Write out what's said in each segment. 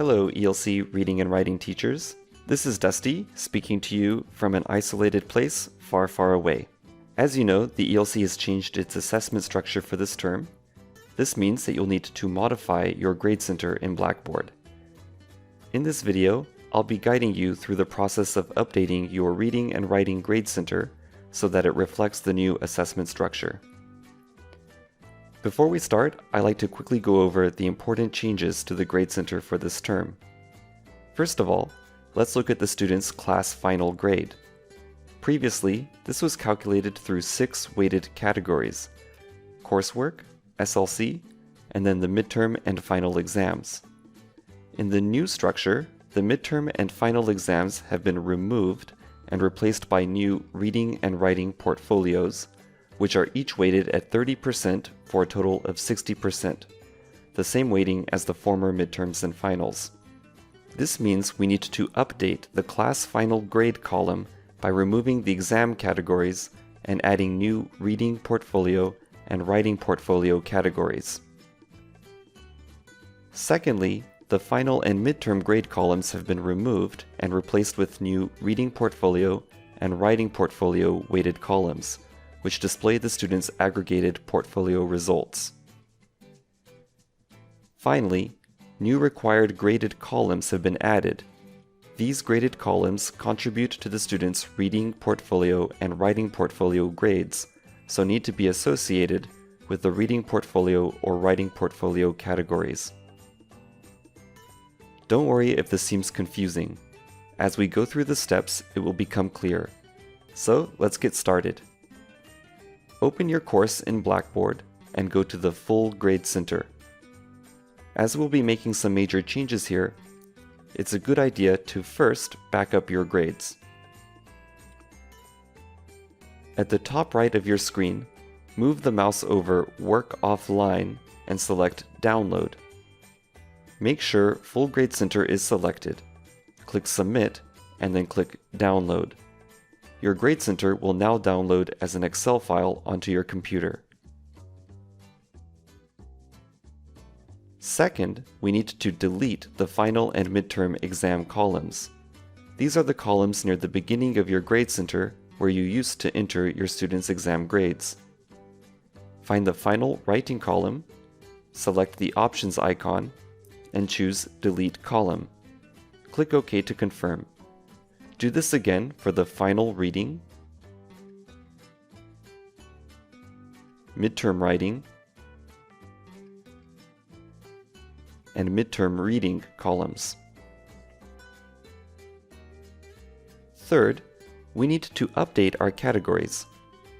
Hello, ELC Reading and Writing teachers. This is Dusty, speaking to you from an isolated place far, far away. As you know, the ELC has changed its assessment structure for this term. This means that you'll need to modify your grade center in Blackboard. In this video, I'll be guiding you through the process of updating your Reading and Writing grade center so that it reflects the new assessment structure. Before we start, I like to quickly go over the important changes to the grade center for this term. First of all, let's look at the student's class final grade. Previously, this was calculated through 6 weighted categories: coursework, SLC, and then the midterm and final exams. In the new structure, the midterm and final exams have been removed and replaced by new reading and writing portfolios, which are each weighted at 30% for a total of 60%, the same weighting as the former midterms and finals. This means we need to update the class final grade column by removing the exam categories and adding new reading portfolio and writing portfolio categories. Secondly, the final and midterm grade columns have been removed and replaced with new reading portfolio and writing portfolio weighted columns, which display the student's aggregated portfolio results. Finally, new required graded columns have been added. These graded columns contribute to the student's reading portfolio and writing portfolio grades, so need to be associated with the reading portfolio or writing portfolio categories. Don't worry if this seems confusing. As we go through the steps, it will become clear. So let's get started. Open your course in Blackboard and go to the full grade center. As we'll be making some major changes here, it's a good idea to first back up your grades. At the top right of your screen, move the mouse over Work Offline and select Download. Make sure Full Grade Center is selected. Click Submit and then click Download. Your grade center will now download as an Excel file onto your computer. Second, we need to delete the final and midterm exam columns. These are the columns near the beginning of your grade center where you used to enter your students' exam grades. Find the final writing column, select the options icon, and choose Delete Column. Click OK to confirm. Do this again for the final reading, midterm writing, and midterm reading columns. Third, we need to update our categories.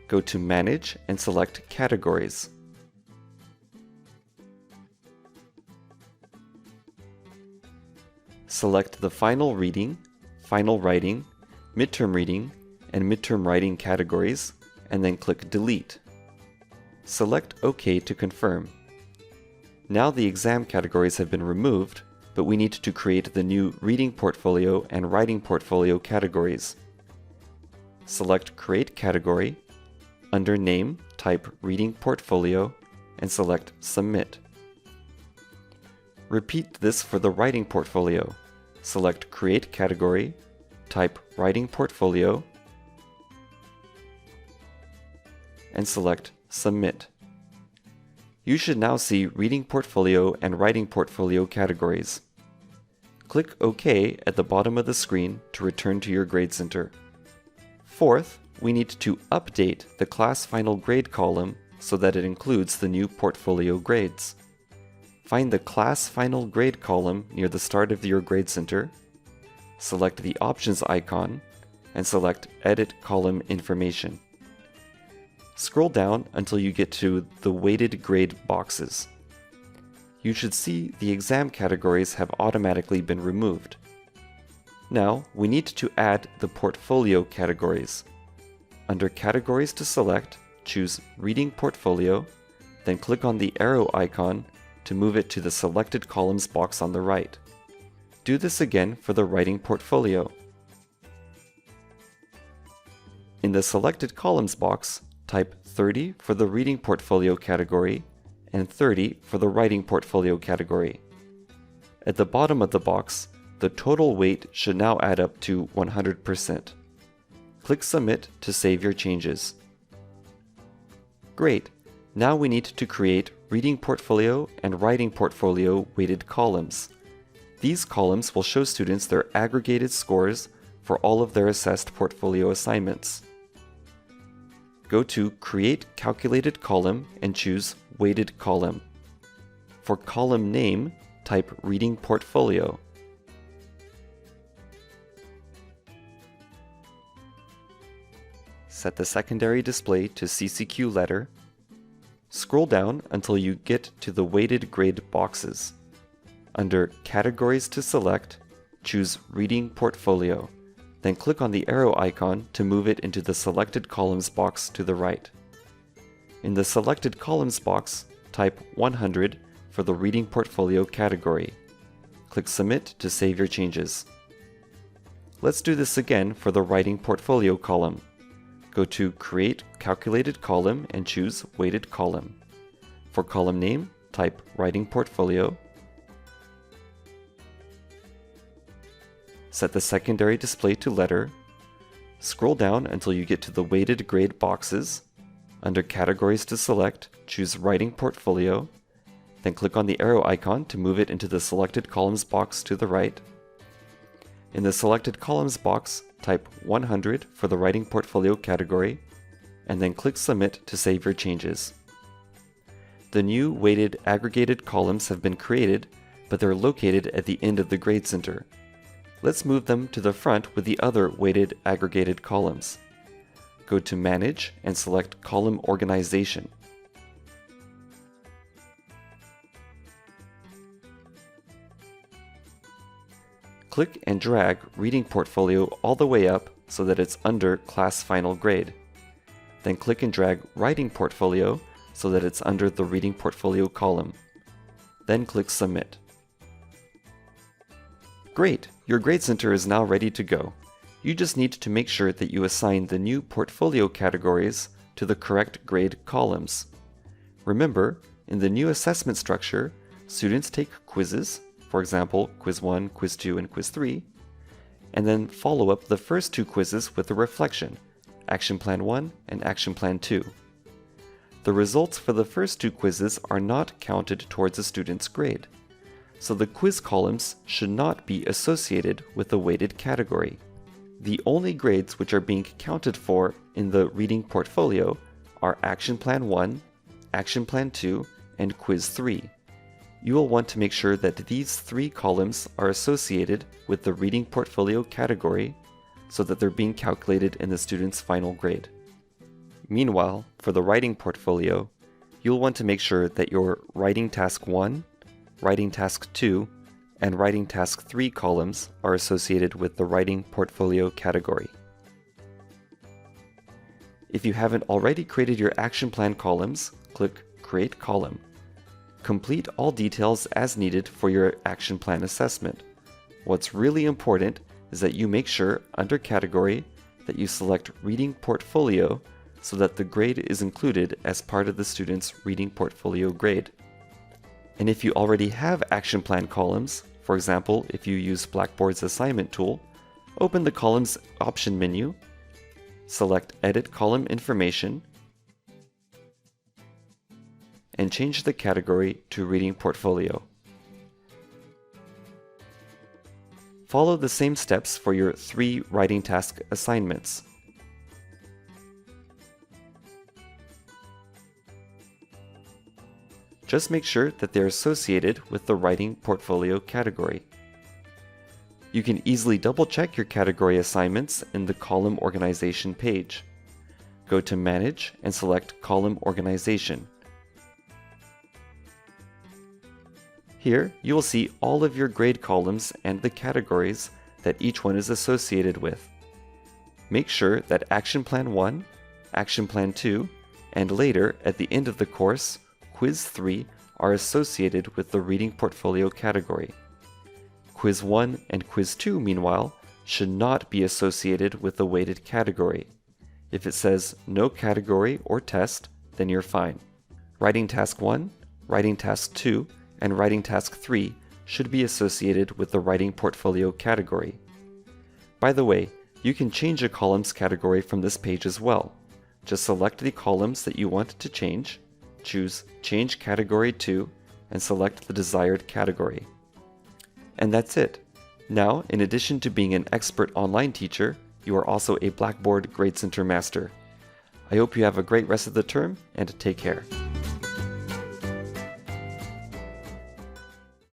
Go to Manage and select Categories. Select the final reading, final writing, midterm reading, and midterm writing categories, and then click Delete. Select OK to confirm. Now the exam categories have been removed, but we need to create the new reading portfolio and writing portfolio categories. Select Create Category. Under Name, type Reading Portfolio, and select Submit. Repeat this for the writing portfolio. Select Create Category, type Writing Portfolio, and select Submit. You should now see Reading Portfolio and Writing Portfolio categories. Click OK at the bottom of the screen to return to your grade center. Fourth, we need to update the class final grade column so that it includes the new portfolio grades. Find the Class Final Grade column near the start of your grade center, select the Options icon, and select Edit Column Information. Scroll down until you get to the weighted grade boxes. You should see the exam categories have automatically been removed. Now, we need to add the portfolio categories. Under Categories to select, choose Reading Portfolio, then click on the arrow icon to move it to the Selected Columns box on the right. Do this again for the writing portfolio. In the Selected Columns box, type 30 for the reading portfolio category and 30 for the writing portfolio category. At the bottom of the box, the total weight should now add up to 100%. Click Submit to save your changes. Great! Now we need to create Reading Portfolio and Writing Portfolio weighted columns. These columns will show students their aggregated scores for all of their assessed portfolio assignments. Go to Create Calculated Column and choose Weighted Column. For column name, type Reading Portfolio. Set the secondary display to CCQ letter. Scroll down until you get to the weighted grade boxes. Under Categories to select, choose Reading Portfolio. Then click on the arrow icon to move it into the Selected Columns box to the right. In the Selected Columns box, type 100 for the Reading Portfolio category. Click Submit to save your changes. Let's do this again for the Writing Portfolio column. Go to Create Calculated Column and choose Weighted Column. For column name, type Writing Portfolio. Set the secondary display to letter. Scroll down until you get to the weighted grade boxes. Under Categories to select, choose Writing Portfolio. Then click on the arrow icon to move it into the Selected Columns box to the right. In the Selected Columns box, type 100 for the Writing Portfolio category, and then click Submit to save your changes. The new weighted aggregated columns have been created, but they're located at the end of the grade center. Let's move them to the front with the other weighted aggregated columns. Go to Manage and select Column Organization. Click and drag Reading Portfolio all the way up so that it's under Class Final Grade. Then click and drag Writing Portfolio so that it's under the Reading Portfolio column. Then click Submit. Great! Your grade center is now ready to go. You just need to make sure that you assign the new portfolio categories to the correct grade columns. Remember, in the new assessment structure, students take quizzes, for example, Quiz 1, Quiz 2, and Quiz 3, and then follow up the first two quizzes with a reflection, Action Plan 1 and Action Plan 2. The results for the first two quizzes are not counted towards a student's grade, so the quiz columns should not be associated with a weighted category. The only grades which are being counted for in the Reading Portfolio are Action Plan 1, Action Plan 2, and Quiz 3. You will want to make sure that these three columns are associated with the Reading Portfolio category so that they're being calculated in the student's final grade. Meanwhile, for the Writing Portfolio, you'll want to make sure that your Writing Task 1, Writing Task 2, and Writing Task 3 columns are associated with the Writing Portfolio category. If you haven't already created your action plan columns, click Create Column. Complete all details as needed for your action plan assessment. What's really important is that you make sure under Category that you select Reading Portfolio so that the grade is included as part of the student's Reading Portfolio grade. And if you already have action plan columns, for example, if you use Blackboard's assignment tool, open the Columns option menu, select Edit Column Information, and change the category to Reading Portfolio. Follow the same steps for your 3 writing task assignments. Just make sure that they're associated with the Writing Portfolio category. You can easily double-check your category assignments in the Column Organization page. Go to Manage and select Column Organization. Here, you will see all of your grade columns and the categories that each one is associated with. Make sure that Action Plan 1, Action Plan 2, and later, at the end of the course, Quiz 3 are associated with the Reading Portfolio category. Quiz 1 and Quiz 2, meanwhile, should not be associated with the weighted category. If it says no category or test, then you're fine. Writing Task 1, Writing Task 2, and Writing Task 3 should be associated with the Writing Portfolio category. By the way, you can change a columns category from this page as well. Just select the columns that you want to change, choose Change Category To, and select the desired category. And that's it. Now, in addition to being an expert online teacher, you are also a Blackboard Grade Center master. I hope you have a great rest of the term, and take care.